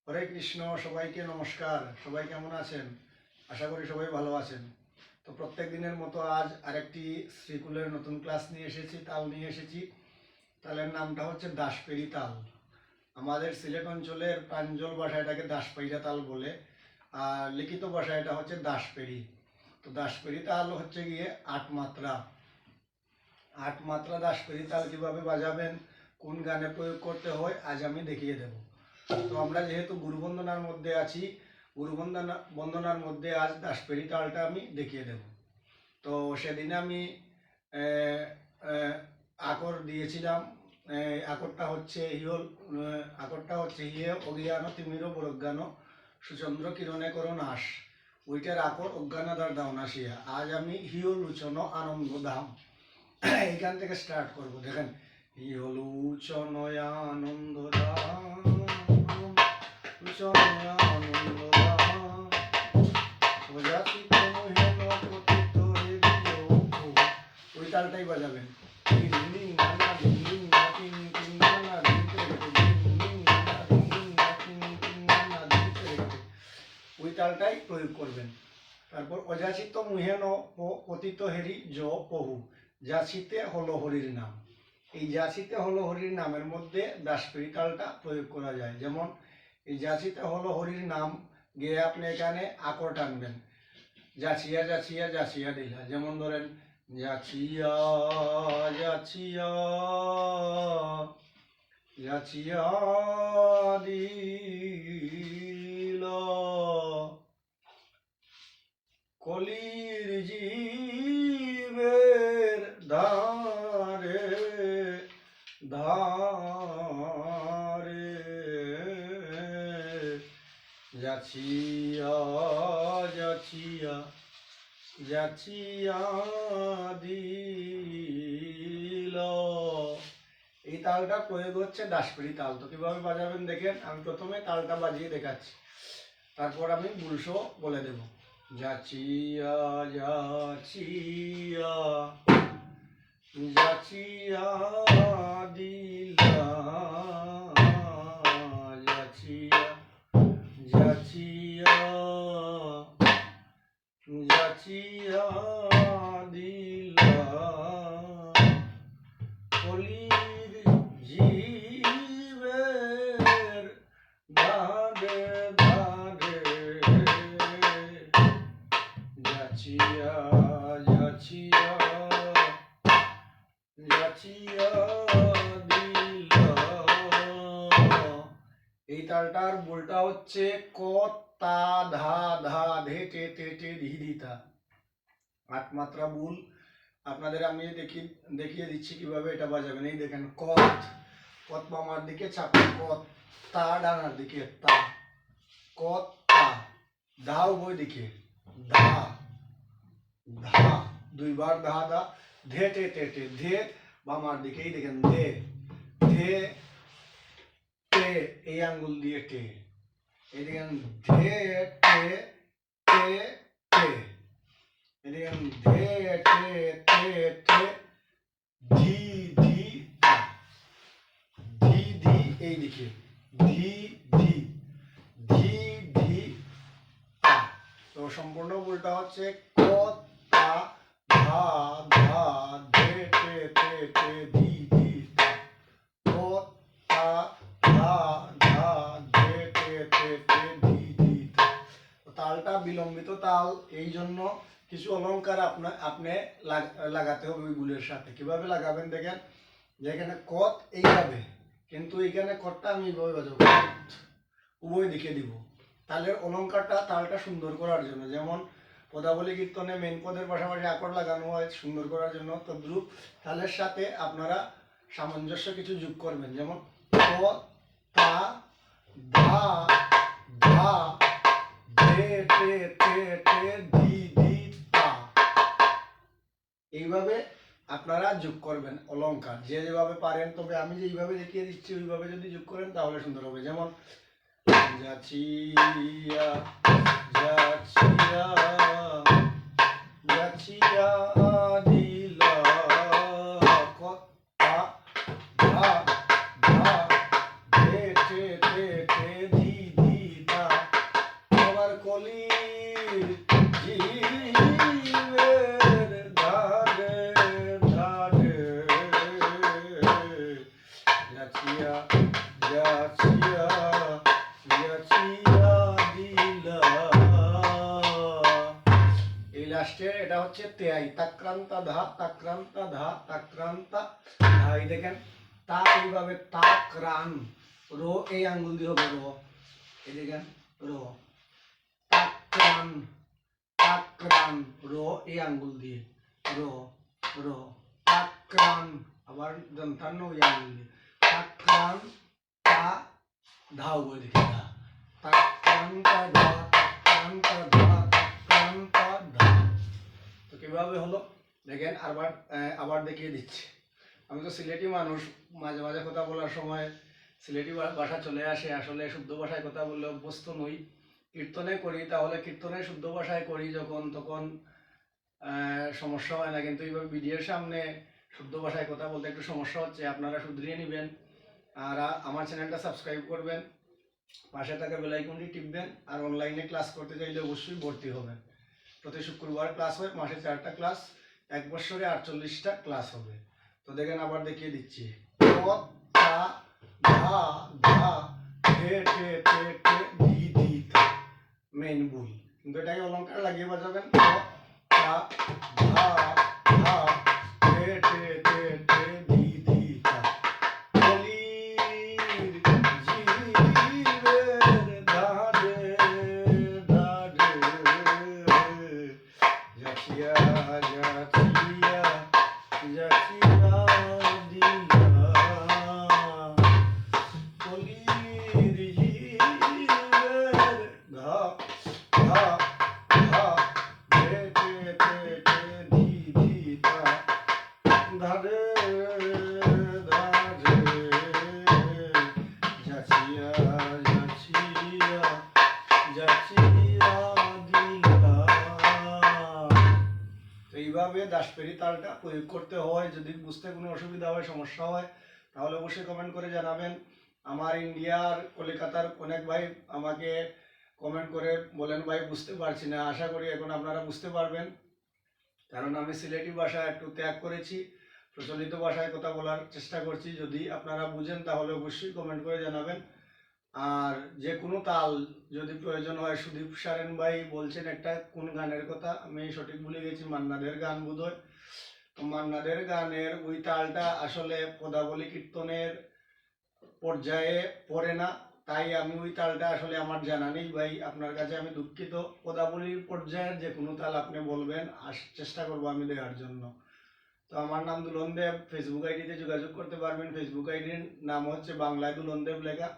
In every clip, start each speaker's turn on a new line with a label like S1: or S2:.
S1: হরে কৃষ্ণ। সবাইকে নমস্কার। সবাই কেমন আছেন? আশা করি সবাই ভালো আছেন। তো প্রত্যেক দিনের মতো আজ আরেকটি শ্রীকুলের নতুন ক্লাস নিয়ে এসেছি, তাল নিয়ে এসেছি। তালের নামটা হচ্ছে দাসপেরি তাল। আমাদের সিলেট অঞ্চলের প্রাঞ্জল ভাষা এটাকে দাসপেরিয়া তাল বলে, আর লিখিত ভাষা এটা হচ্ছে দাসপেরি। তো দাসপেরি তাল হচ্ছে গিয়ে ৮ মাত্রা। ৮ মাত্রা দাসপেরি তাল কীভাবে বাজাবেন, কোন গানে প্রয়োগ করতে হয়, আজ আমি দেখিয়ে দেব। তো আমরা যেহেতু গুরুবন্দনার মধ্যে আছি, বন্দনার মধ্যে আজ দাসপেরি তালটা আমি দেখিয়ে দেব। তো সেদিন আমি আকর দিয়েছিলাম। আকরটা হচ্ছে হিয়ে অজ্ঞান তিমির বরজ্ঞান সুচন্দ্র কিরণে করো নাশ, ওইটার আকর অজ্ঞানাদার দাও নাসিয়া। আজ আমি হিও লুচন আনন্দ ধাম এইখান থেকে স্টার্ট করব। দেখেন, হিও লুচন আনন্দ ধাম, ওই তালটাই বাজাবেন। ওই তালটাই প্রয়োগ করবেন। তারপর অযাচিত মুহেন পতিত হেরি জ পহু, যাচিতে হলো হরির নাম। এই যাচিতে হলো হরির নামের মধ্যে দাসপেরি তালটা প্রয়োগ করা যায়। যেমন এই যাচিতে হলো হরির নাম গিয়ে আপনি এখানে আকর টানবেন, যাচিয়া যাচিয়া যাচিয়া দিলা। যেমন ধরেন যাচিয়া যাচিয়া যাচিয়া দিল কলির জীবের ধারে ধারে, যাচিয়া যাচিয়া যাচিয়া দিল। এই তালটা প্রয়োগ হচ্ছে দাসপেরি তাল। তো কিভাবে বাজাবেন দেখেন, আমি প্রথমে তালটা বাজিয়ে দেখাচ্ছি, তারপর আমি বুলশো বলে দেব। যাচিয়া যাচিয়া যাচিয়া দিলা, যাচিয়া যাচিয়া যাচিয়া দিলা কলির জীবের ধারে ধারে, যাচিয়া যাচিয়া যাচিয়া দিলা। এই তালটার বোলটা হচ্ছে ক তা ধা ধা ধে টে টে টে ধি ধিতা। ৮ মাত্রা বুল আপনাদের আমি দেখিয়ে দিচ্ছি কিভাবে এটা বাজাবেন। এই দেখেন, কত কত বামার দিকে চাপেন, কত তা ডানার দিকে তা, কত তা ধা উভয় দিকে ধা ধা, দুইবার ধা ধা, ধে টে টে টে ধে বামার দিকে। এই দেখেন ধে ধে টে, এই আঙ্গুল দিয়ে টে। এই দেখেন ধে টে টে টে, এই দেখেন ধে টে টে টে ধি ধি তা, ধি ধি এই দিকে ধি ধি ধি ধি তা। তো সম্পূর্ণ বলটা হচ্ছে ক তা ধা ধা ধে টে টে টে ধি ধি তা, ক তা ধা ধা ধে টে টে টে ধি ধি তা। তালটা বিলম্বিত তাল, এই জন্য কিছু অলংকার আপনি লাগাতে হবে ওই বুলের সাথে। কিভাবে লাগাবেন দেখেন, যেখানে কত এইভাবে, কিন্তু এইখানে কতটা আমি এইভাবে বাজাবো, উভয় দিকে দিব। তালের অলংকারটা তালটা সুন্দর করার জন্য। যেমন পদাবলী কীর্তনে মেন পদের পাশাপাশি আকর লাগানো হয় সুন্দর করার জন্য, তদ্রূপ তালের সাথে আপনারা সামঞ্জস্য কিছু যোগ করবেন। যেমন ক তা ধা ধা ধে টে টে টে ধি ধি তা, এইভাবে আপনারা যোগ করবেন অলংকার যে যেভাবে পারেন। তবে আমি যেইভাবে দেখিয়ে দিচ্ছি ওইভাবে যদি যোগ করেন তাহলে সুন্দর হবে। যেমন যাচিয়া যাচিয়া যাচিয়া দিলা কত তা ধা ধা ধে টে টে টে ধি ধি লাস্টে এটা হচ্ছে তেয়াই, তাক্রান্তা ধা তাক্রান্তা ধা তাক্রান্তা ধা। এই দেখেন তা এইভাবে তাকরান, রো এই আঙ্গুল দিয়ে হবে রো, এই দেখেন রো, তাকরান তাকরান, রো এই আঙ্গুল দিয়ে রো রো, তাকরান, আবার দন্তান্ন ওই আঙ্গুল দিয়ে তাকরান তা ধা, ওই দেখে ধা, তাক্রান্তা ধা তাক্রান্তা ধা তাক্রান্তা ধা। তো কিভাবে হলো দেখেন, আবার আবার দেখিয়ে দিচ্ছি। আমি তো সিলেটি মানুষ, মাঝে মাঝে কথা বলার সময় সিলেটি ভাষা চলে আসে, আসলে শুদ্ধ ভাষায় কথা বললে অভ্যস্ত নই। কীর্তনে করি, তাহলে কীর্তনে শুদ্ধ ভাষায় করি যখন, তখন সমস্যা হয় না, কিন্তু এইভাবে ভিডিওর সামনে শুদ্ধ ভাষায় কথা বলতে একটু সমস্যা হচ্ছে, আপনারা শুধরিয়ে নেবেন। আর আমার চ্যানেলটা সাবস্ক্রাইব করবেন, পাশে থাকা বেল আইকনটি টিপবেন, আর অনলাইনে ক্লাস করতে চাইলে অবশ্যই ভর্তি হবেন। প্রতি শুক্রবার ক্লাস হয়, মাসে 4টা ক্লাস, 1 বছরে 48টা ক্লাস হবে। তো দেখেন আবার দেখিয়ে দিচ্ছি, ক তা ধা ধা ধে টে টে টে ধি ধি তা, মেইন ভুল, কিন্তু এটাকে অলঙ্কার লাগিয়ে বাজাবেন, ক তা ধা ধা ধে টে টে টে ধি ধি তা। কলির জীবের ধারে ধারে যাচিয়া যাচিয়া যাচিয়া দিলা, কলির জীবের ধা ধা ধা ধে টে টে টে ধি ধি তা, ধারে ধারে যাচিয়া যাচিয়া যাচিয়া দিলা। তো এইভাবে দাসপেরি তালটা প্রয়োগ করতে হয়। যদি বুঝতে কোনো অসুবিধা হয়, সমস্যা হয়, তাহলে অবশ্যই কমেন্ট করে জানাবেন। আমার ইন্ডিয়ার কলকাতার অনেক ভাই আমাকে কমেন্ট করে বলেন ভাই বুঝতে পারছি না, আশা করি এখন আপনারা বুঝতে পারবেন, কারণ আমি সিলেটি ভাষা একটু ত্যাগ করেছি, প্রচলিত ভাষায় কথা বলার চেষ্টা করছি। যদি আপনারা বুঝেন তাহলে অবশ্যই কমেন্ট করে জানাবেন। আর যে কোনো তাল যদি প্রয়োজন হয়, সুদীপ সারেন ভাই বলছেন একটা কোন গানের কথা, আমি সঠিক ভুলে গেছি, মান্নাদের গান বোধহয়। তো মান্নাদের গানের ওই তালটা আসলে পদাবলী কীর্তনের পর্যায়ে পড়ে না, তাই আমি ওই তালটা আসলে আমার জানা নেই ভাই, আপনার কাছে আমি দুঃখিত। পদাবলীর পর্যায়ের যে কোনো তাল আপনি বলবেন, চেষ্টা করবো আমি দেওয়ার জন্য। তো আমার নাম দুলন দেব, ফেসবুক আইডিতে যোগাযোগ করতে পারবেন, ফেসবুক আইডির নাম হচ্ছে বাংলায় দুলন দেব লেখা।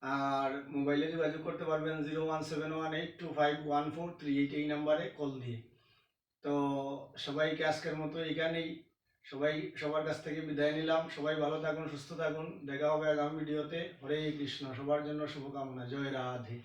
S1: আর মোবাইলে যোগাযোগ করতে পারবেন 01718251438, এই নাম্বারে কল দিয়ে। তো সবাইকে আজকের মতো এখানেই, সবার কাছ থেকে বিদায় নিলাম। সবাই ভালো থাকুন, সুস্থ থাকুন, দেখা হবে আগামী ভিডিওতে। হরে কৃষ্ণ, সবার জন্য শুভকামনা, জয় রাধে।